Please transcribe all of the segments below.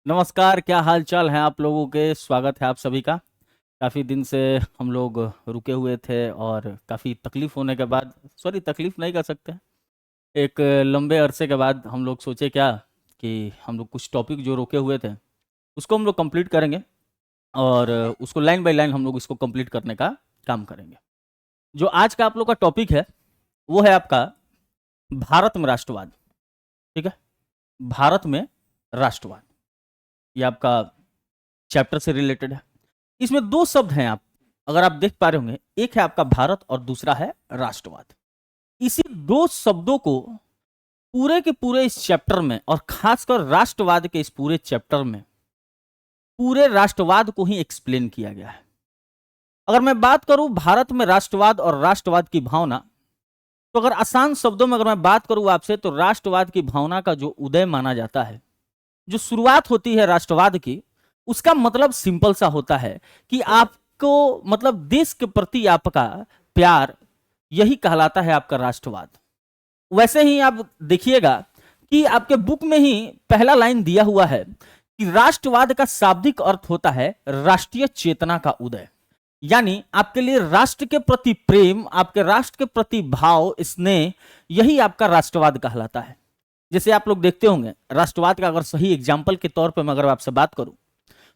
नमस्कार, क्या हाल चाल है आप लोगों के। स्वागत है आप सभी का। काफ़ी दिन से हम लोग रुके हुए थे और काफ़ी तकलीफ होने के बाद, सॉरी तकलीफ नहीं कर सकते, एक लंबे अरसे के बाद हम लोग सोचे क्या कि हम लोग कुछ टॉपिक जो रोके हुए थे उसको हम लोग कंप्लीट करेंगे और उसको लाइन बाय लाइन हम लोग इसको कंप्लीट करने का काम करेंगे। जो आज का आप लोग का टॉपिक है वो है आपका भारत में राष्ट्रवाद। ठीक है, भारत में राष्ट्रवाद, ये आपका चैप्टर से रिलेटेड है। इसमें दो शब्द हैं, आप अगर आप देख पा रहे होंगे, एक है आपका भारत और दूसरा है राष्ट्रवाद। इसी दो शब्दों को पूरे के पूरे इस चैप्टर में और खासकर राष्ट्रवाद के इस पूरे चैप्टर में पूरे राष्ट्रवाद को ही एक्सप्लेन किया गया है। अगर मैं बात करूं भारत में राष्ट्रवाद और राष्ट्रवाद की भावना, तो अगर आसान शब्दों में अगर मैं बात करूं आपसे, तो राष्ट्रवाद की भावना का जो उदय माना जाता है, जो शुरुआत होती है राष्ट्रवाद की, उसका मतलब सिंपल सा होता है कि आपको मतलब देश के प्रति आपका प्यार, यही कहलाता है आपका राष्ट्रवाद। वैसे ही आप देखिएगा कि आपके बुक में ही पहला लाइन दिया हुआ है कि राष्ट्रवाद का शाब्दिक अर्थ होता है राष्ट्रीय चेतना का उदय। यानी आपके लिए राष्ट्र के प्रति प्रेम, आपके राष्ट्र के प्रति भाव, स्नेह, यही आपका राष्ट्रवाद कहलाता है। जैसे आप लोग देखते होंगे, राष्ट्रवाद का अगर सही एग्जाम्पल के तौर पर मैं अगर आपसे बात करूं,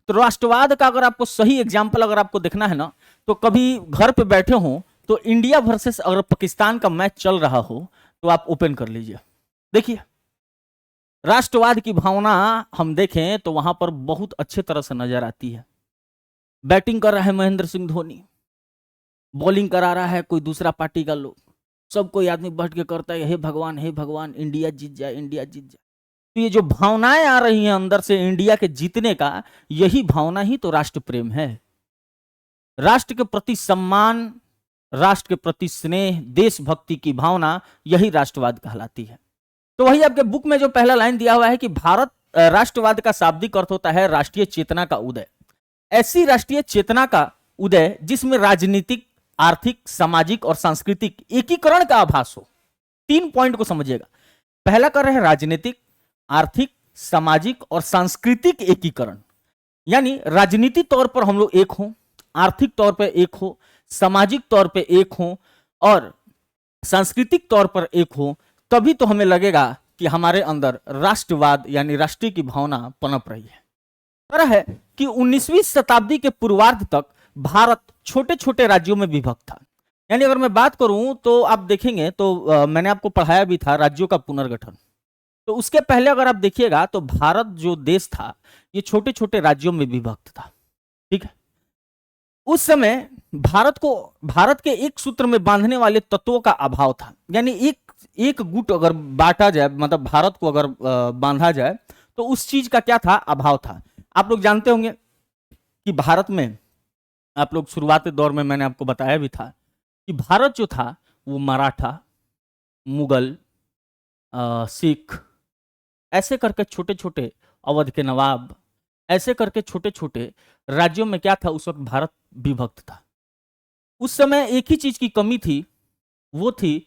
तो राष्ट्रवाद का अगर आपको सही एग्जाम्पल अगर आपको देखना है ना, तो कभी घर पे बैठे हो तो इंडिया वर्सेस अगर पाकिस्तान का मैच चल रहा हो तो आप ओपन कर लीजिए, देखिए राष्ट्रवाद की भावना हम देखें तो वहां पर बहुत अच्छे तरह से नजर आती है। बैटिंग कर रहा है महेंद्र सिंह धोनी, बॉलिंग करा रहा है कोई दूसरा पार्टी का लोग, सब कोई आदमी बैठ के करता है हे भगवान इंडिया जीत जाए, इंडिया जीत जाए। तो ये जो भावनाएं आ रही हैं अंदर से इंडिया के जीतने का, यही भावना ही तो राष्ट्र प्रेम है। राष्ट्र के प्रति सम्मान, राष्ट्र के प्रति स्नेह, देशभक्ति की भावना, यही राष्ट्रवाद कहलाती है। तो वही आपके बुक में जो पहला लाइन दिया हुआ है कि भारत राष्ट्रवाद का शाब्दिक अर्थ होता है राष्ट्रीय चेतना का उदय। ऐसी राष्ट्रीय चेतना का उदय जिसमें राजनीतिक, आर्थिक, सामाजिक और सांस्कृतिक एकीकरण का आभास हो। 3 पॉइंट को समझिएगा। पहला कर रहे हैं राजनीतिक, आर्थिक, सामाजिक और सांस्कृतिक एकीकरण, यानी राजनीतिक तौर पर हम लोग एक हों, आर्थिक तौर पर एक हो, सामाजिक तौर पर एक हो और सांस्कृतिक तौर पर एक हो, तभी तो हमें लगेगा कि हमारे अंदर राष्ट्रवाद यानी राष्ट्रीय की भावना पनप रही है। तरह है कि 19वीं शताब्दी के पूर्वार्ध तक भारत छोटे छोटे राज्यों में विभक्त था। यानी अगर मैं बात करूं तो आप देखेंगे तो मैंने आपको पढ़ाया भी था राज्यों का पुनर्गठन। तो उसके पहले अगर आप देखिएगा तो भारत जो देश था ये छोटे छोटे राज्यों में विभक्त था। ठीक है, उस समय भारत के एक सूत्र में बांधने वाले तत्वों का अभाव था। यानी एक गुट अगर बांटा जाए, मतलब भारत को अगर बांधा जाए, तो उस चीज का क्या था, अभाव था। आप लोग जानते होंगे कि भारत में, आप लोग शुरुआती दौर में मैंने आपको बताया भी था कि भारत जो था वो मराठा, मुगल, सिख, ऐसे करके छोटे छोटे, अवध के नवाब, ऐसे करके छोटे छोटे राज्यों में क्या था, उस वक्त भारत विभक्त था। उस समय एक ही चीज की कमी थी, वो थी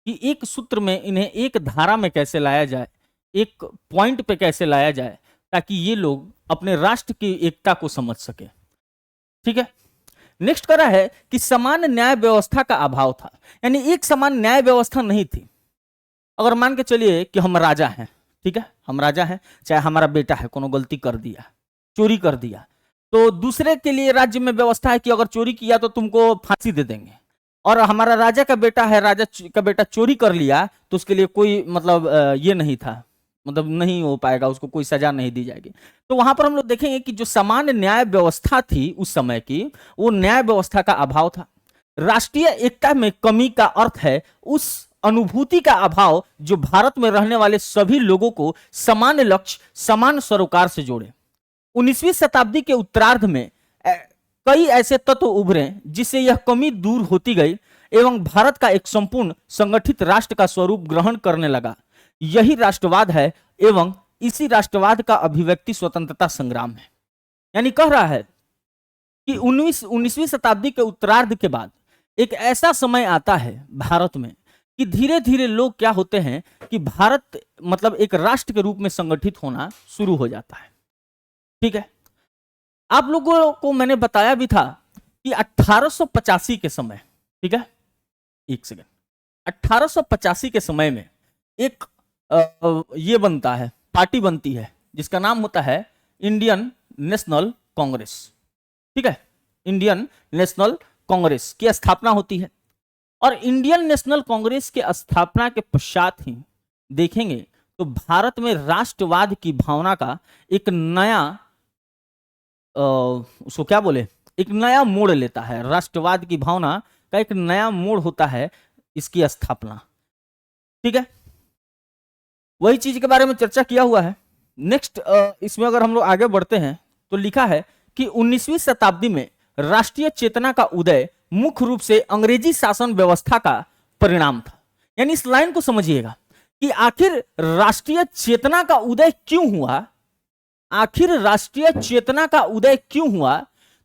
कि एक सूत्र में इन्हें एक धारा में कैसे लाया जाए, एक पॉइंट पे कैसे लाया जाए, ताकि ये लोग अपने राष्ट्र की एकता को समझ सके। ठीक है, नेक्स्ट करा है कि समान न्याय व्यवस्था का अभाव था। यानी एक समान न्याय व्यवस्था नहीं थी। अगर मान के चलिए कि हम राजा हैं, ठीक है, हम राजा हैं, चाहे हमारा बेटा है कोनो गलती कर दिया, चोरी कर दिया, तो दूसरे के लिए राज्य में व्यवस्था है कि अगर चोरी किया तो तुमको फांसी दे देंगे। और हमारा राजा का बेटा है, राजा का बेटा चोरी कर लिया तो उसके लिए कोई मतलब ये नहीं था, मतलब नहीं हो पाएगा, उसको कोई सजा नहीं दी जाएगी। तो वहां पर हम लोग देखेंगे कि जो सामान्य न्याय व्यवस्था थी उस समय की, वो न्याय व्यवस्था का अभाव था। राष्ट्रीय एकता में कमी का अर्थ है उस अनुभूति का अभाव जो भारत में रहने वाले सभी लोगों को समान लक्ष्य, समान सरोकार से जोड़े। 19वीं शताब्दी के उत्तरार्ध में कई ऐसे तत्व उभरे जिससे यह कमी दूर होती गई एवं भारत का एक संपूर्ण संगठित राष्ट्र का स्वरूप ग्रहण करने लगा। यही राष्ट्रवाद है एवं इसी राष्ट्रवाद का अभिव्यक्ति स्वतंत्रता संग्राम है। यानी कह रहा है कि 19वीं शताब्दी के उत्तरार्ध के बाद एक ऐसा समय आता है भारत में कि धीरे धीरे लोग क्या होते हैं कि भारत मतलब एक राष्ट्र के रूप में संगठित होना शुरू हो जाता है। ठीक है, आप लोगों को मैंने बताया भी था कि 1885 के समय, ठीक है, एक सेकेंड, 1885 के समय में एक ये बनता है, पार्टी बनती है जिसका नाम होता है इंडियन नेशनल कांग्रेस। ठीक है, इंडियन नेशनल कांग्रेस की स्थापना होती है और इंडियन नेशनल कांग्रेस के स्थापना के पश्चात ही देखेंगे तो भारत में राष्ट्रवाद की भावना का एक नया उसको क्या बोले, एक नया मोड़ लेता है। राष्ट्रवाद की भावना का एक नया मोड़ होता है इसकी स्थापना। ठीक है, वही चीज के बारे में चर्चा किया हुआ है। नेक्स्ट इसमें अगर हम लोग आगे बढ़ते हैं तो लिखा है कि 19वीं शताब्दी में राष्ट्रीय चेतना का उदय मुख्य रूप से अंग्रेजी शासन व्यवस्था का परिणाम था। यानी इस लाइन को समझिएगा कि आखिर राष्ट्रीय चेतना का उदय क्यों हुआ, आखिर राष्ट्रीय चेतना का उदय क्यों हुआ,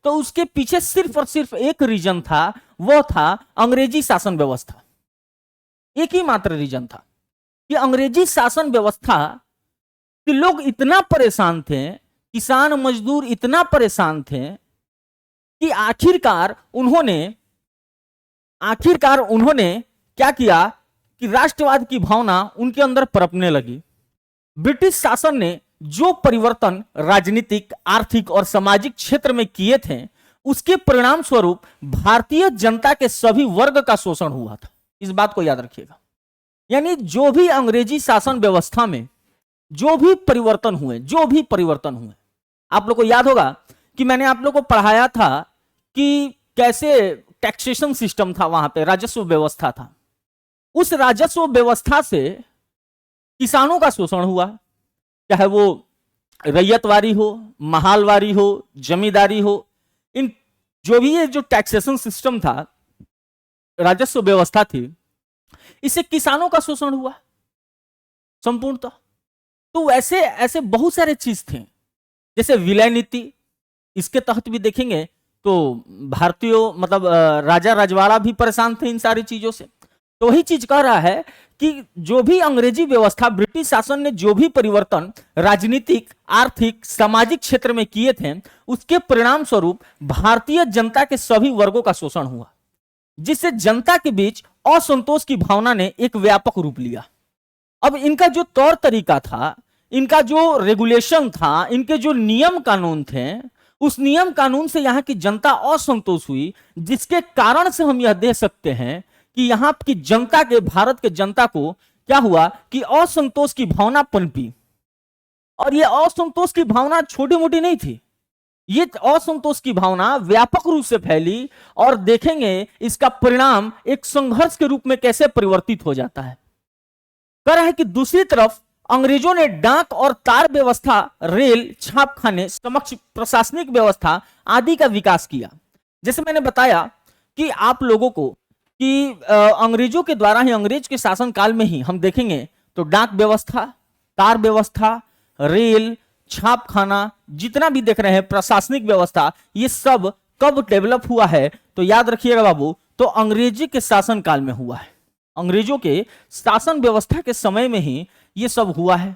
तो उसके पीछे सिर्फ और सिर्फ एक रीजन था, वो था अंग्रेजी शासन व्यवस्था। एक ही मात्र रीजन था कि अंग्रेजी शासन व्यवस्था कि लोग इतना परेशान थे, किसान मजदूर इतना परेशान थे कि आखिरकार उन्होंने क्या किया कि राष्ट्रवाद की भावना उनके अंदर पनपने लगी। ब्रिटिश शासन ने जो परिवर्तन राजनीतिक, आर्थिक और सामाजिक क्षेत्र में किए थे, उसके परिणाम स्वरूप भारतीय जनता के सभी वर्ग का शोषण हुआ था। इस बात को याद रखिएगा। यानी जो भी अंग्रेजी शासन व्यवस्था में जो भी परिवर्तन हुए, आप लोग को याद होगा कि मैंने आप लोग को पढ़ाया था कि कैसे टैक्सेशन सिस्टम था, वहां पे राजस्व व्यवस्था था। उस राजस्व व्यवस्था से किसानों का शोषण हुआ, चाहे वो रैयतवारी हो, महालवारी हो, जमींदारी हो, इन जो भी ये जो टैक्सेशन सिस्टम था, राजस्व व्यवस्था थी, इससे किसानों का शोषण हुआ संपूर्णतः। तो ऐसे बहुत सारे चीज थे, जैसे विलय नीति, इसके तहत भी देखेंगे तो भारतीय मतलब राजा रजवाड़ा भी परेशान थे इन सारी चीजों से। तो वही चीज कह रहा है कि जो भी अंग्रेजी व्यवस्था, ब्रिटिश शासन ने जो भी परिवर्तन राजनीतिक, आर्थिक, सामाजिक क्षेत्र में किए थे, उसके परिणाम स्वरूप भारतीय जनता के सभी वर्गों का शोषण हुआ, जिससे जनता के बीच असंतोष की भावना ने एक व्यापक रूप लिया। अब इनका जो तौर तरीका था, इनका जो रेगुलेशन था, इनके जो नियम कानून थे, उस नियम कानून से यहाँ की जनता असंतोष हुई, जिसके कारण से हम यह देख सकते हैं कि यहाँ की जनता के, भारत के जनता को क्या हुआ कि असंतोष की भावना पनपी। और यह असंतोष की भावना छोटी मोटी नहीं थी, ये असंतोष की भावना व्यापक रूप से फैली और देखेंगे इसका परिणाम एक संघर्ष के रूप में कैसे परिवर्तित हो जाता है। कह रहा है कि दूसरी तरफ अंग्रेजों ने डाक और तार व्यवस्था, रेल, छापखाने, समक्ष प्रशासनिक व्यवस्था आदि का विकास किया। जैसे मैंने बताया कि आप लोगों को कि अंग्रेजों के द्वारा ही, अंग्रेज के शासन काल में ही हम देखेंगे तो डाक व्यवस्था, तार व्यवस्था, रेल, छापखाना, जितना भी देख रहे हैं प्रशासनिक व्यवस्था, ये सब कब डेवलप हुआ है तो याद रखिएगा बाबू, तो अंग्रेजी के शासन काल में हुआ है। अंग्रेजों के शासन व्यवस्था के समय में ही ये सब हुआ है।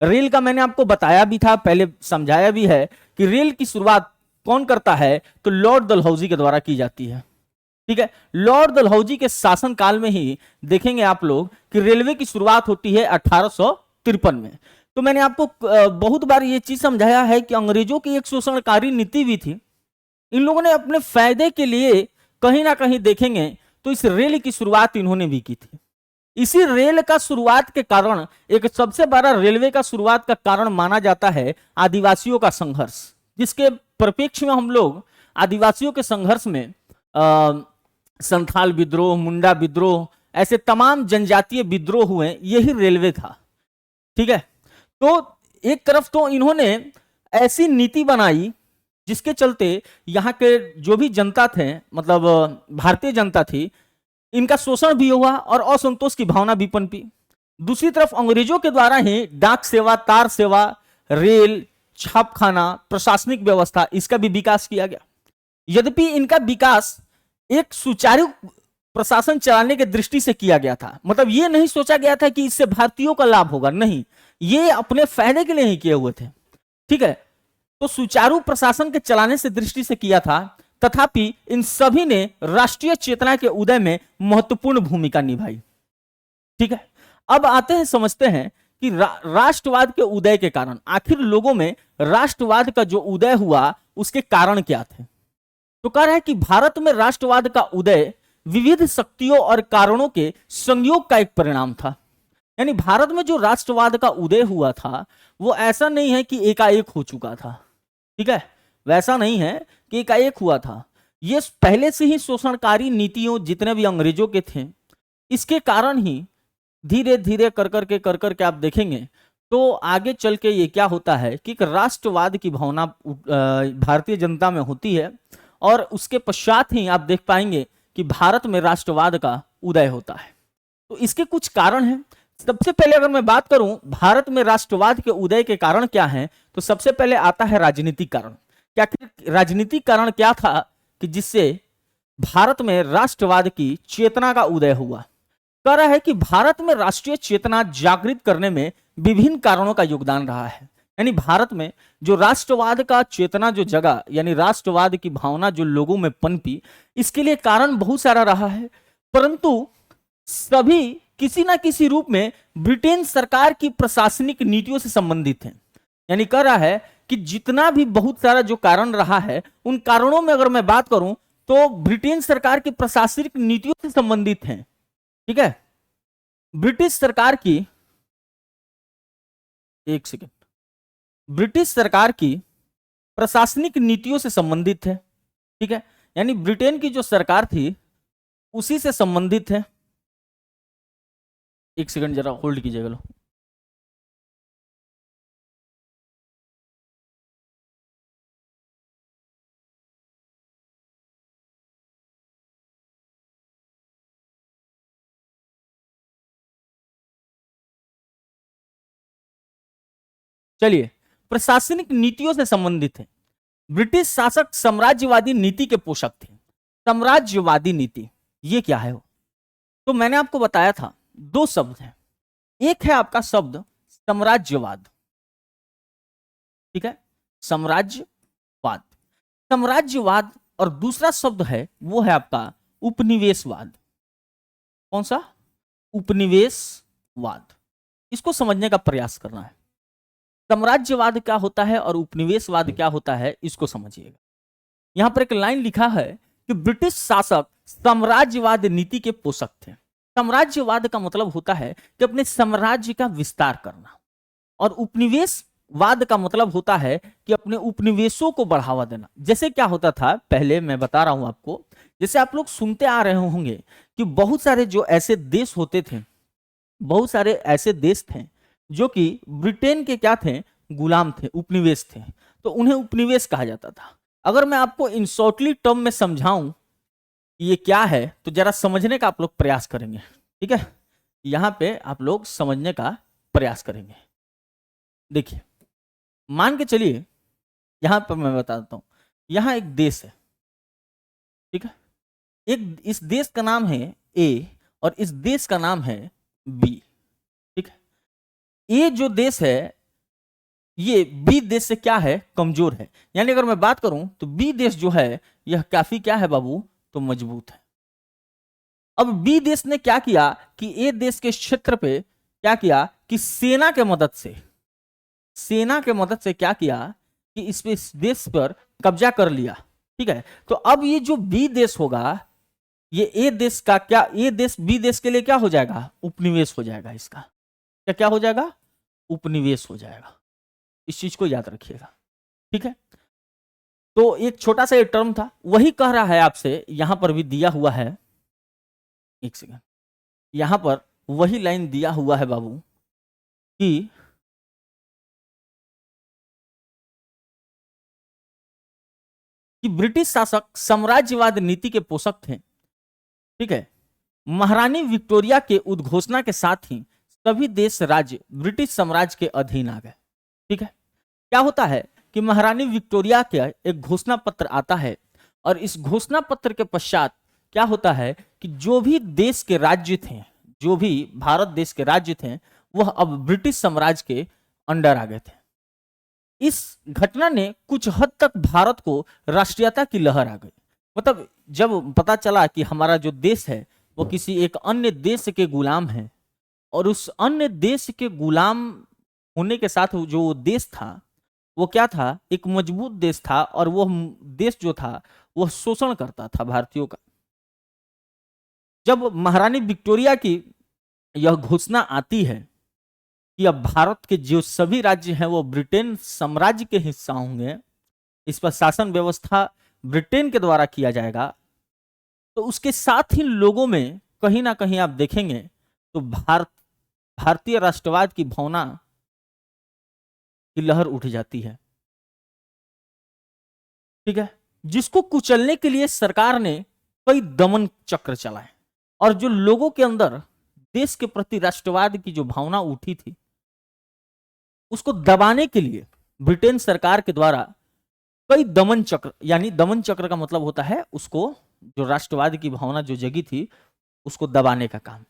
रेल का मैंने आपको बताया भी था, पहले समझाया भी है कि रेल की शुरुआत कौन करता है तो लॉर्ड डलहौजी के द्वारा की जाती है। ठीक है, लॉर्ड डलहौजी के शासन काल में ही देखेंगे आप लोग कि रेलवे की शुरुआत होती है 1853 में। तो मैंने आपको बहुत बार ये चीज समझाया है कि अंग्रेजों की एक शोषणकारी नीति भी थी। इन लोगों ने अपने फायदे के लिए कहीं ना कहीं देखेंगे तो इस रेल की शुरुआत इन्होंने भी की थी। इसी रेल का शुरुआत के कारण, एक सबसे बड़ा रेलवे का शुरुआत का कारण माना जाता है आदिवासियों का संघर्ष, जिसके परिप्रेक्ष्य में हम लोग आदिवासियों के संघर्ष में संथाल विद्रोह, मुंडा विद्रोह, ऐसे तमाम जनजातीय विद्रोह हुए, यही रेलवे था। ठीक है, तो एक तरफ तो इन्होंने ऐसी नीति बनाई जिसके चलते यहाँ के जो भी जनता थे, मतलब भारतीय जनता थी, इनका शोषण भी हुआ और असंतोष की भावना भी पनपी। दूसरी तरफ अंग्रेजों के द्वारा ही डाक सेवा, तार सेवा, रेल, छापखाना, प्रशासनिक व्यवस्था, इसका भी विकास किया गया। यद्यपि इनका विकास एक सुचारू प्रशासन चलाने की दृष्टि से किया गया था, मतलब ये नहीं सोचा गया था कि इससे भारतीयों का लाभ होगा, नहीं, ये अपने फायदे के लिए ही किए हुए थे। ठीक है, तो सुचारू प्रशासन के चलाने से दृष्टि से किया था, तथापि इन सभी ने राष्ट्रीय चेतना के उदय में महत्वपूर्ण भूमिका निभाई। ठीक है, अब आते हैं, समझते हैं कि राष्ट्रवाद के उदय के कारण, आखिर लोगों में राष्ट्रवाद का जो उदय हुआ उसके कारण क्या थे। तो कह रहा है कि भारत में राष्ट्रवाद का उदय विविध शक्तियों और कारणों के संयोग का एक परिणाम था। यानी भारत में जो राष्ट्रवाद का उदय हुआ था वो ऐसा नहीं है कि एकाएक हो चुका था। ठीक है, वैसा नहीं है कि एकाएक हुआ था। ये पहले से ही शोषणकारी नीतियों जितने भी अंग्रेजों के थे, इसके कारण ही धीरे धीरे कर करके आप देखेंगे तो आगे चल के ये क्या होता है कि एक राष्ट्रवाद की भावना भारतीय जनता में होती है, और उसके पश्चात ही आप देख पाएंगे कि भारत में राष्ट्रवाद का उदय होता है। तो इसके कुछ कारण हैं। सबसे पहले अगर मैं बात करूं भारत में राष्ट्रवाद के उदय के कारण क्या हैं, तो सबसे पहले आता है राजनीतिक कारण। क्या राजनीतिक कारण क्या था कि जिससे भारत में राष्ट्रवाद की चेतना का उदय हुआ। कह रहा है कि भारत में राष्ट्रीय चेतना जागृत करने में विभिन्न कारणों का योगदान रहा है। यानी भारत में जो राष्ट्रवाद का चेतना जो जगा, यानी राष्ट्रवाद की भावना जो लोगों में पनपी, इसके लिए कारण बहुत सारा रहा है, परंतु सभी किसी ना किसी रूप में ब्रिटेन सरकार की प्रशासनिक नीतियों से संबंधित हैं। यानी कह रहा है कि जितना भी बहुत सारा जो कारण रहा है, उन कारणों में अगर मैं बात करूं तो ब्रिटेन सरकार की प्रशासनिक नीतियों से संबंधित हैं। ठीक है, ब्रिटिश सरकार की, एक सेकेंड, ब्रिटिश सरकार की प्रशासनिक नीतियों से संबंधित है। ठीक है, यानी ब्रिटेन की जो सरकार थी उसी से संबंधित है। एक सेकंड जरा होल्ड कीजिएगा लो। चलिए, प्रशासनिक नीतियों से संबंधित है। ब्रिटिश शासक साम्राज्यवादी नीति के पोषक थे। साम्राज्यवादी नीति ये क्या है? तो मैंने आपको बताया था दो शब्द हैं। एक है आपका शब्द साम्राज्यवाद। ठीक है, साम्राज्यवाद, साम्राज्यवाद, और दूसरा शब्द है वो है आपका उपनिवेशवाद। कौन सा? उपनिवेशवाद। इसको समझने का प्रयास करना है। साम्राज्यवाद क्या होता है और उपनिवेशवाद क्या होता है, इसको समझिएगा। यहां पर एक लाइन लिखा है कि ब्रिटिश शासक साम्राज्यवाद नीति के पोषक थे। साम्राज्यवाद का मतलब होता है कि अपने साम्राज्य का विस्तार करना, और उपनिवेशवाद का मतलब होता है कि अपने उपनिवेशों को बढ़ावा देना। जैसे क्या होता था पहले, मैं बता रहा हूं आपको, जैसे आप लोग सुनते आ रहे होंगे कि बहुत सारे जो ऐसे देश होते थे, बहुत सारे ऐसे देश थे जो कि ब्रिटेन के क्या थे? गुलाम थे, उपनिवेश थे, तो उन्हें उपनिवेश कहा जाता था। अगर मैं आपको इन शॉर्टली टर्म में समझाऊं ये क्या है, तो जरा समझने का आप लोग प्रयास करेंगे। ठीक है, यहां पे आप लोग समझने का प्रयास करेंगे। देखिए, मान के चलिए यहां पर मैं बता देता हूं, यहां एक देश है। ठीक है, एक इस देश का नाम है ए और इस देश का नाम है बी। ठीक है, ये जो देश है ये बी देश से क्या है? कमजोर है। यानी अगर मैं बात करूं तो बी देश जो है यह काफी क्या है बाबू? तो मजबूत है। अब बी देश ने क्या किया कि ए देश के क्षेत्र पे क्या किया कि सेना के मदद से क्या किया कि इस देश पर कब्जा कर लिया। ठीक है, तो अब ये जो बी देश होगा, ये ए देश का क्या, ए देश बी देश के लिए क्या हो जाएगा? उपनिवेश हो जाएगा। इसका क्या क्या हो जाएगा? उपनिवेश हो जाएगा। इस चीज को याद रखिएगा। ठीक है, तो एक छोटा सा एक टर्म था, वही कह रहा है आपसे, यहां पर भी दिया हुआ है। एक सेकंड, यहां पर वही लाइन दिया हुआ है बाबू कि ब्रिटिश शासक साम्राज्यवाद नीति के पोषक थे। ठीक है, महारानी विक्टोरिया के उद्घोषणा के साथ ही सभी देश राज्य ब्रिटिश साम्राज्य के अधीन आ गए। ठीक है, क्या होता है कि महारानी विक्टोरिया का एक घोषणा पत्र आता है, और इस घोषणा पत्र के पश्चात क्या होता है कि जो भी देश के राज्य थे, जो भी भारत देश के राज्य थे, वह अब ब्रिटिश साम्राज्य के अंडर आ गए थे। इस घटना ने कुछ हद तक भारत को राष्ट्रीयता की लहर आ गई। मतलब जब पता चला कि हमारा जो देश है वो किसी एक अन्य देश के गुलाम है, और उस अन्य देश के गुलाम होने के साथ जो देश था वो क्या था, एक मजबूत देश था, और वो देश जो था वो शोषण करता था भारतीयों का। जब महारानी विक्टोरिया की यह घोषणा आती है कि अब भारत के जो सभी राज्य हैं वो ब्रिटेन साम्राज्य के हिस्सा होंगे, इस पर शासन व्यवस्था ब्रिटेन के द्वारा किया जाएगा, तो उसके साथ ही लोगों में कहीं ना कहीं आप देखेंगे तो भारतीय राष्ट्रवाद की भावना की लहर उठ जाती है। ठीक है, जिसको कुचलने के लिए सरकार ने कई दमन चक्र चलाए, और जो लोगों के अंदर देश के प्रति राष्ट्रवाद की जो भावना उठी थी उसको दबाने के लिए ब्रिटेन सरकार के द्वारा कई दमन चक्र, यानी दमन चक्र का मतलब होता है उसको, जो राष्ट्रवाद की भावना जो जगी थी उसको दबाने का काम।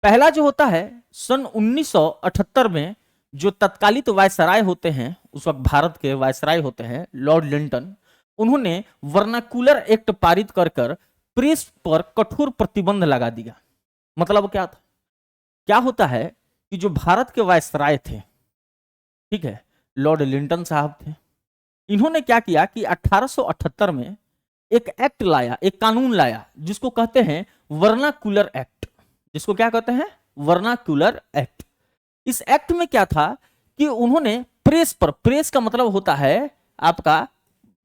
पहला जो होता है सन 1978 में जो तत्कालित वायसराय होते हैं, उस वक्त भारत के वायसराय होते हैं लॉर्ड लिंटन, उन्होंने वर्नाकुलर एक्ट पारित कर प्रेस पर कठोर प्रतिबंध लगा दिया। मतलब क्या था, क्या होता है कि जो भारत के वायसराय थे, ठीक है, लॉर्ड लिंटन साहब थे, इन्होंने क्या किया कि 1878 में एक एक्ट लाया, एक कानून लाया जिसको कहते हैं वर्नाकुलर एक्ट। जिसको क्या कहते हैं, वर्नाकुलर एक्ट। इस एक्ट में क्या था कि उन्होंने प्रेस पर, प्रेस का मतलब होता है आपका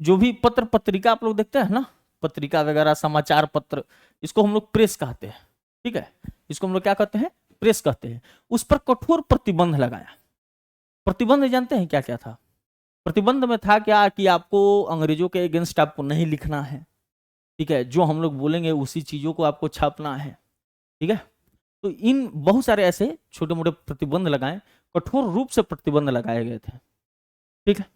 जो भी पत्र पत्रिका आप लोग देखते हैं ना, पत्रिका वगैरह, समाचार पत्र, इसको हम लोग प्रेस कहते हैं। ठीक है, इसको हम लोग क्या कहते हैं, प्रेस कहते हैं। उस पर कठोर प्रतिबंध लगाया। प्रतिबंध जानते हैं क्या क्या था? प्रतिबंध में था क्या कि आपको अंग्रेजों के अगेंस्ट आपको नहीं लिखना है, ठीक है, जो हम लोग बोलेंगे उसी चीजों को आपको छापना है। ठीक है, तो इन बहुत सारे ऐसे छोटे मोटे प्रतिबंध लगाए, कठोर रूप से प्रतिबंध लगाए गए थे। ठीक है,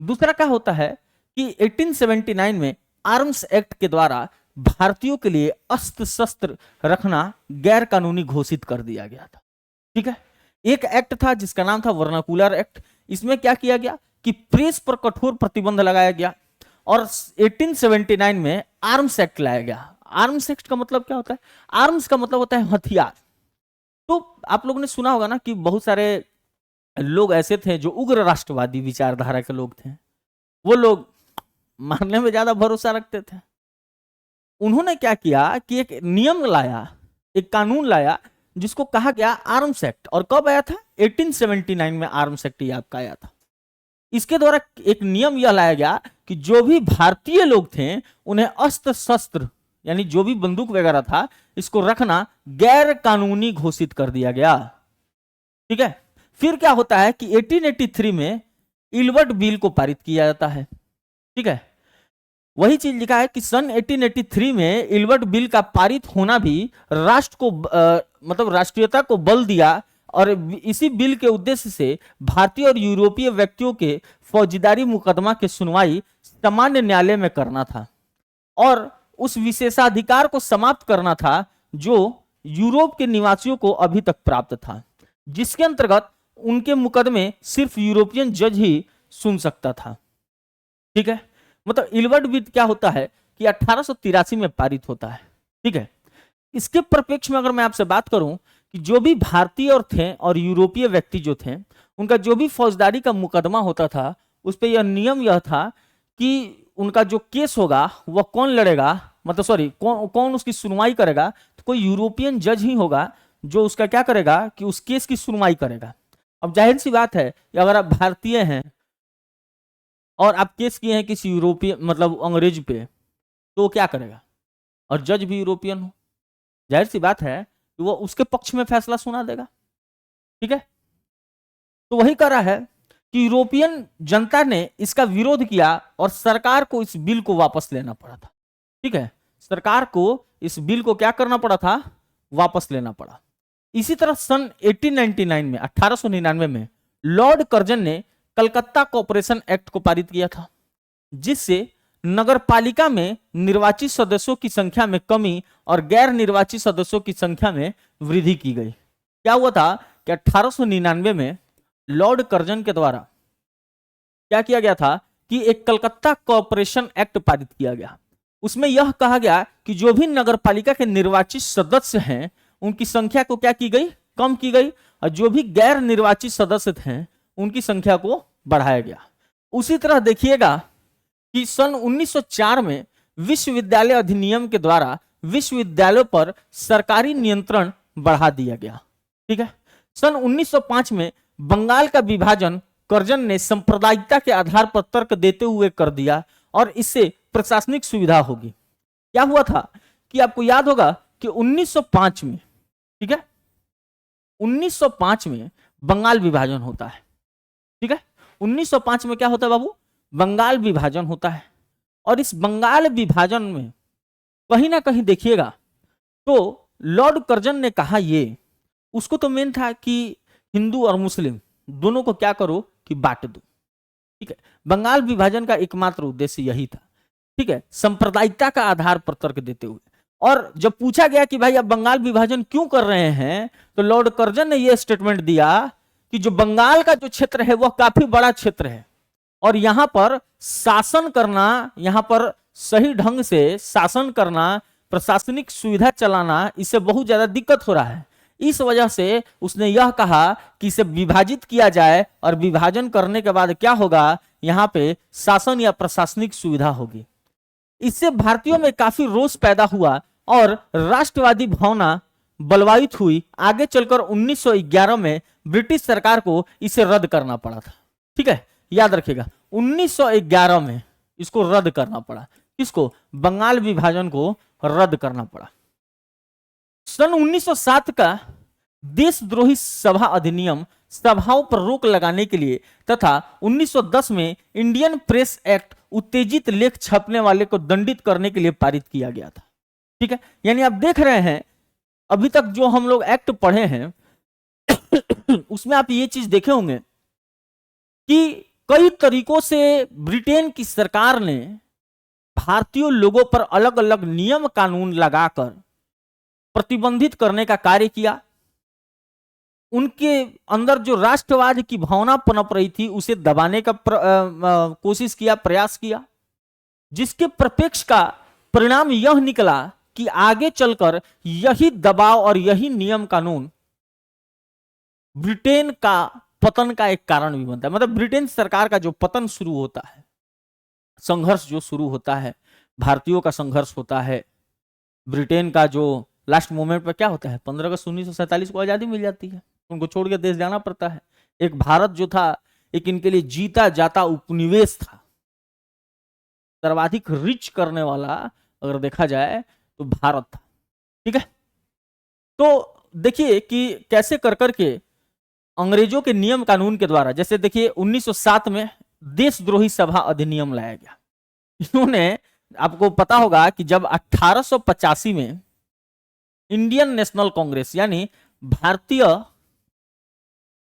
दूसरा क्या होता है कि 1879 में आर्म्स एक्ट के द्वारा भारतीयों के लिए अस्त्र शस्त्र रखना गैर कानूनी घोषित कर दिया गया था। ठीक है, एक एक्ट था जिसका नाम था वर्नाकुलर एक्ट। इसमें क्या किया गया कि प्रेस पर कठोर प्रतिबंध लगाया गया, और 1879 में आर्म्स एक्ट लाया गया। आर्म्स एक्ट का मतलब क्या होता है? आर्म्स का मतलब होता है हथियार। तो आप लोगों ने सुना होगा ना कि बहुत सारे लोग ऐसे थे जो उग्र राष्ट्रवादी विचारधारा के लोग थे, वो लोग मारने में ज्यादा भरोसा रखते थे। उन्होंने क्या किया कि एक नियम लाया, एक कानून लाया जिसको कहा गया आर्म्स एक्ट। और कब आया था? 1879 में आर्म्स एक्ट ये आपका आया था। इसके द्वारा एक नियम यह लाया गया कि जो भी भारतीय लोग थे उन्हें अस्त्र शस्त्र, यानी जो भी बंदूक वगैरह था, इसको रखना गैर कानूनी घोषित कर दिया गया। ठीक है, फिर क्या होता है कि 1883 में इल्बर्ट बिल को पारित किया जाता है। ठीक है, वही चीज लिखा है कि सन 1883 में इल्बर्ट बिल का पारित होना भी राष्ट्र को मतलब राष्ट्रीयता को बल दिया, और इसी बिल के उद्देश्य से भारतीय और यूरोपीय व्यक्तियों के फौजदारी मुकदमा की सुनवाई सामान्य न्यायालय में करना था, और उस विशेषाधिकार को समाप्त करना था जो यूरोप के निवासियों को अभी तक प्राप्त था, जिसके अंतर्गत उनके मुकदमे सिर्फ यूरोपियन जज ही सुन सकता था। ठीक है, मतलब इल्बर्ट बिल क्या होता है कि 1883 में पारित होता है। ठीक है, इसके परिप्रेक्ष्य में अगर मैं आपसे बात करूं कि जो भी भारतीय और थे और यूरोपीय व्यक्ति जो थे, उनका जो भी फौजदारी का मुकदमा होता था, उस पर यह नियम यह था कि उनका जो केस होगा वह कौन लड़ेगा, मतलब सॉरी कौन उसकी सुनवाई करेगा, तो कोई यूरोपियन जज ही होगा जो उसका क्या करेगा कि उस केस की सुनवाई करेगा। अब जाहिर सी बात है कि अगर आप भारतीय हैं और आप केस किए हैं किसी यूरोपियन मतलब अंग्रेज पे, तो वो क्या करेगा, और जज भी यूरोपियन हो, जाहिर सी बात है कि वो उसके पक्ष में फैसला सुना देगा। ठीक है, तो वही कर रहा है कि यूरोपियन जनता ने इसका विरोध किया और सरकार को इस बिल को वापस लेना पड़ा था। ठीक है, सरकार को इस बिल को क्या करना पड़ा था, वापस लेना पड़ा। इसी तरह सन 1899 में लॉर्ड कर्जन ने कलकत्ता कॉर्पोरेशन एक्ट को पारित किया था, जिससे नगरपालिका में निर्वाचित सदस्यों की संख्या में कमी और गैर निर्वाचित सदस्यों की संख्या में वृद्धि की गई। क्या हुआ था कि 1899 में लॉर्ड कर्जन के द्वारा क्या किया गया था कि एक कलकत्ता कॉरपोरेशन एक्ट पारित किया गया। उसमें यह कहा गया कि जो भी नगरपालिका के निर्वाचित सदस्य हैं उनकी संख्या को क्या की गई, कम की गई, और जो भी गैर निर्वाचित सदस्य थे उनकी संख्या को बढ़ाया गया। उसी तरह देखिएगा कि सन 1904 में विश्वविद्यालय अधिनियम के द्वारा विश्वविद्यालयों पर सरकारी नियंत्रण बढ़ा दिया गया। ठीक है। सन 1905 में बंगाल का विभाजन कर्जन ने सांप्रदायिकता के आधार पर तर्क देते हुए कर दिया और इससे प्रशासनिक सुविधा होगी। क्या हुआ था कि आपको याद होगा कि 1905 में, ठीक है, 1905 में बंगाल विभाजन होता है। ठीक है, 1905 में क्या होता है बाबू, बंगाल विभाजन होता है। और इस बंगाल विभाजन में कहीं ना कहीं देखिएगा तो लॉर्ड कर्जन ने कहा, ये उसको तो मेन था कि हिंदू और मुस्लिम दोनों को क्या करो कि बांट दो। ठीक है, बंगाल विभाजन का एकमात्र उद्देश्य यही था। ठीक है, सांप्रदायिकता का आधार पर तर्क देते हुए। और जब पूछा गया कि भाई अब बंगाल विभाजन क्यों कर रहे हैं, तो लॉर्ड कर्जन ने यह स्टेटमेंट दिया कि जो बंगाल का जो क्षेत्र है वह काफी बड़ा क्षेत्र है और यहां पर शासन करना, यहां पर सही ढंग से शासन करना, प्रशासनिक सुविधा चलाना, इससे बहुत ज्यादा दिक्कत हो रहा है। इस वजह से उसने यह कहा कि इसे विभाजित किया जाए और विभाजन करने के बाद क्या होगा, यहां पे शासन या प्रशासनिक सुविधा होगी। इससे भारतीयों में काफी रोष पैदा हुआ और राष्ट्रवादी भावना बलवायित हुई। आगे चलकर 1911 में ब्रिटिश सरकार को इसे रद्द करना पड़ा था। ठीक है, याद रखिएगा 1911 में इसको रद्द करना पड़ा। किसको, बंगाल विभाजन को रद्द करना पड़ा। सन 1907 का देशद्रोही सभा अधिनियम सभाओं पर रोक लगाने के लिए तथा 1910 में इंडियन प्रेस एक्ट उत्तेजित लेख छपने वाले को दंडित करने के लिए पारित किया गया था। ठीक है, यानी आप देख रहे हैं अभी तक जो हम लोग एक्ट पढ़े हैं उसमें आप ये चीज देखे होंगे कि कई तरीकों से ब्रिटेन की सरकार ने भारतीय लोगों पर अलग अलग नियम कानून लगाकर प्रतिबंधित करने का कार्य किया। उनके अंदर जो राष्ट्रवाद की भावना पनप रही थी उसे दबाने का कोशिश किया, प्रयास किया, जिसके प्रत्यक्ष का परिणाम यह निकला कि आगे चलकर यही दबाव और यही नियम कानून ब्रिटेन का पतन का एक कारण भी बनता है। मतलब ब्रिटेन सरकार का जो पतन शुरू होता है, संघर्ष जो शुरू होता है, भारतीयों का संघर्ष होता है, ब्रिटेन का जो लास्ट मोमेंट पर क्या होता है, 15 अगस्त 1947 को आजादी मिल जाती है, उनको छोड़ के देश जाना पड़ता है। एक भारत जो था एक इनके लिए जीता जाता उपनिवेश था, सर्वाधिक रिच करने वाला अगर देखा जाए तो भारत था। ठीक है, तो देखिए कि कैसे कर करके अंग्रेजों के नियम कानून के द्वारा, जैसे देखिए 1907 में देशद्रोही सभा अधिनियम लाया गया। इन्होंने, आपको पता होगा कि जब 1885 में इंडियन नेशनल कांग्रेस यानी भारतीय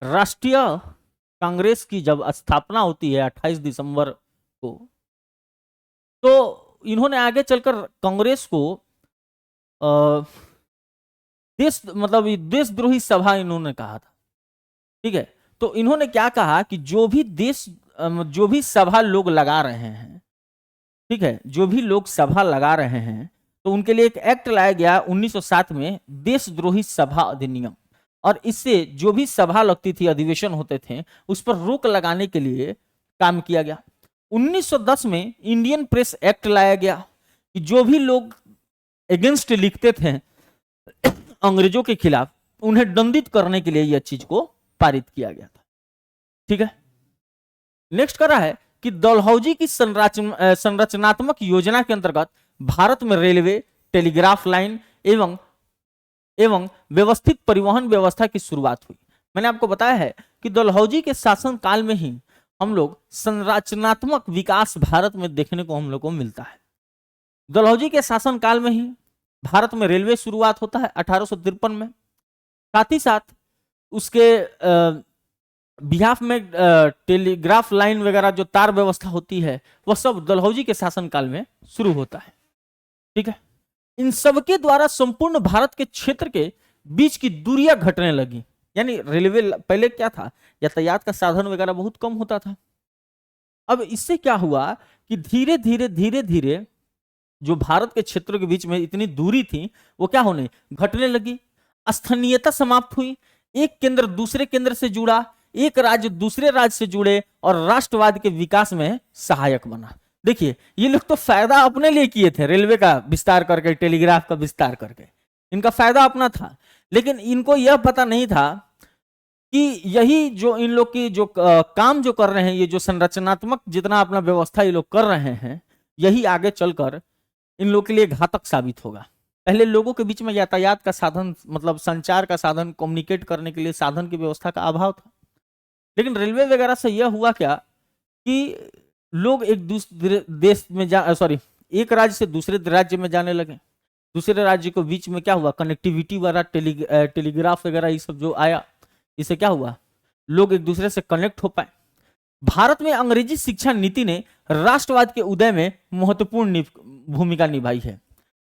राष्ट्रीय कांग्रेस की जब स्थापना होती है 28 दिसंबर को, तो इन्होंने आगे चलकर कांग्रेस को देशद्रोही सभा इन्होंने कहा था। ठीक है, तो इन्होंने क्या कहा कि जो भी सभा लोग लगा रहे हैं, ठीक है, जो भी लोग सभा लगा रहे हैं तो उनके लिए एक एक्ट लाया गया 1907 में, देशद्रोही सभा अधिनियम। और इससे जो भी सभा लगती थी, अधिवेशन होते थे, उस पर रोक लगाने के लिए काम किया गया। 1910 में इंडियन प्रेस एक्ट लाया गया कि जो भी लोग अगेंस्ट लिखते थे अंग्रेजों के खिलाफ, उन्हें दंडित करने के लिए यह चीज को पारित किया गया था। ठीक है, नेक्स्ट कर रहा है कि डलहौजी की संरचनात्मक योजना के अंतर्गत भारत में रेलवे, टेलीग्राफ लाइन एवं व्यवस्थित परिवहन व्यवस्था की शुरुआत हुई। मैंने आपको बताया है कि डलहौजी के शासन काल में ही हम लोग संरचनात्मक विकास भारत में देखने को हम लोग को मिलता है। डलहौजी के शासन काल में ही भारत में रेलवे शुरुआत होता है 1853 में। साथ ही साथ उसके बिहाफ में टेलीग्राफ लाइन वगैरह जो तार व्यवस्था होती है वह सब डलहौजी के शासनकाल में शुरू होता है। ठीक है, इन सबके द्वारा संपूर्ण भारत के क्षेत्र के बीच की दूरियां घटने लगी। यानी रेलवे पहले क्या था, यातायात का साधन वगैरह बहुत कम होता था। अब इससे क्या हुआ कि धीरे धीरे धीरे धीरे जो भारत के क्षेत्रों के बीच में इतनी दूरी थी वो क्या होने घटने लगी, स्थानीयता समाप्त हुई, एक केंद्र दूसरे केंद्र से जुड़ा, एक राज्य दूसरे राज्य से जुड़े और राष्ट्रवाद के विकास में सहायक बना। देखिए ये लोग तो फायदा अपने लिए किए थे, रेलवे का विस्तार करके, टेलीग्राफ का विस्तार करके, इनका फायदा अपना था, लेकिन इनको यह पता नहीं था कि यही जो इन लोग की जो काम जो कर रहे हैं, ये जो संरचनात्मक जितना अपना व्यवस्था ये लोग कर रहे हैं, यही आगे चलकर इन लोगों के लिए घातक साबित होगा। पहले लोगों के बीच में यातायात का साधन, मतलब संचार का साधन, कम्युनिकेट करने के लिए साधन की व्यवस्था का अभाव था, लेकिन रेलवे वगैरह से यह हुआ क्या कि लोग एक दूसरे देश में एक राज्य से दूसरे राज्य में जाने लगे, दूसरे राज्य के बीच में क्या हुआ, कनेक्टिविटी वाला टेलीग्राफ वगैरह ये सब जो आया, इससे क्या हुआ, लोग एक दूसरे से कनेक्ट हो पाए। भारत में अंग्रेजी शिक्षा नीति ने राष्ट्रवाद के उदय में महत्वपूर्ण भूमिका निभाई है।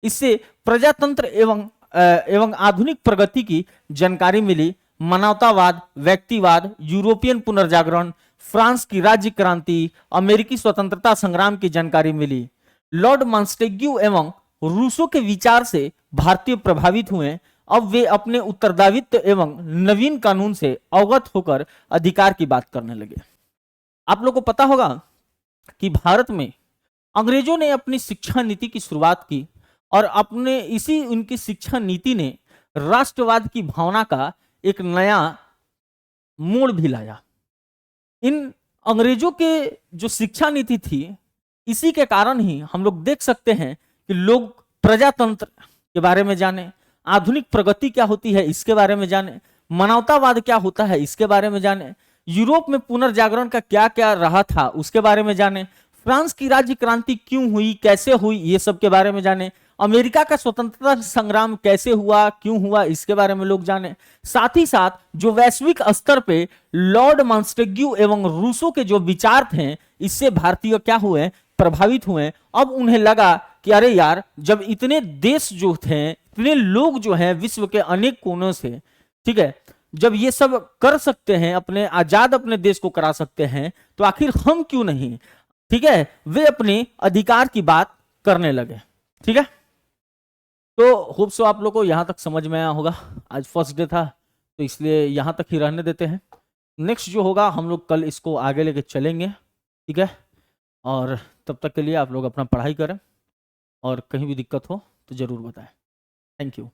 इससे प्रजातंत्र एवं आधुनिक प्रगति की जानकारी मिली, मानवतावाद, व्यक्तिवाद, यूरोपियन पुनर्जागरण, फ्रांस की राज्य क्रांति, अमेरिकी स्वतंत्रता संग्राम की जानकारी मिली। लॉर्ड मॉन्टेग्यू एवं रूसो के विचार से भारतीय प्रभावित हुए। अब वे अपने उत्तरदायित्व एवं नवीन कानून से अवगत होकर अधिकार की बात करने लगे। आप लोगों को पता होगा कि भारत में अंग्रेजों ने अपनी शिक्षा नीति की शुरुआत की और अपने इसी उनकी शिक्षा नीति ने राष्ट्रवाद की भावना का एक नया मोड़ भी लाया। इन अंग्रेजों के जो शिक्षा नीति थी, इसी के कारण ही हम लोग देख सकते हैं कि लोग प्रजातंत्र के बारे में जाने, आधुनिक प्रगति क्या होती है इसके बारे में जाने, मानवतावाद क्या होता है इसके बारे में जाने, यूरोप में पुनर्जागरण का क्या क्या रहा था उसके बारे में जाने, फ्रांस की राज्य क्रांति क्यों हुई, कैसे हुई, ये सब के बारे में जाने, अमेरिका का स्वतंत्रता संग्राम कैसे हुआ, क्यों हुआ, इसके बारे में लोग जाने। साथ ही साथ जो वैश्विक स्तर पे लॉर्ड मॉन्टेग्यू एवं रूसो के जो विचार थे, इससे भारतीय क्या हुए, प्रभावित हुए। अब उन्हें लगा कि अरे यार, जब इतने देश जो थे, इतने लोग जो हैं विश्व के अनेक कोनों से, ठीक है, जब ये सब कर सकते हैं, अपने आजाद अपने देश को करा सकते हैं, तो आखिर हम क्यों नहीं, ठीक है। वे अपने अधिकार की बात करने लगे, ठीक है। तो होप सो आप लोग को यहां तक समझ में आया होगा। आज फर्स्ट डे था तो इसलिए यहां तक ही रहने देते हैं। नेक्स्ट जो होगा हम लोग कल इसको आगे लेके चलेंगे, ठीक है। और तब तक के लिए आप लोग अपना पढ़ाई करें और कहीं भी दिक्कत हो तो जरूर बताएं। Thank you.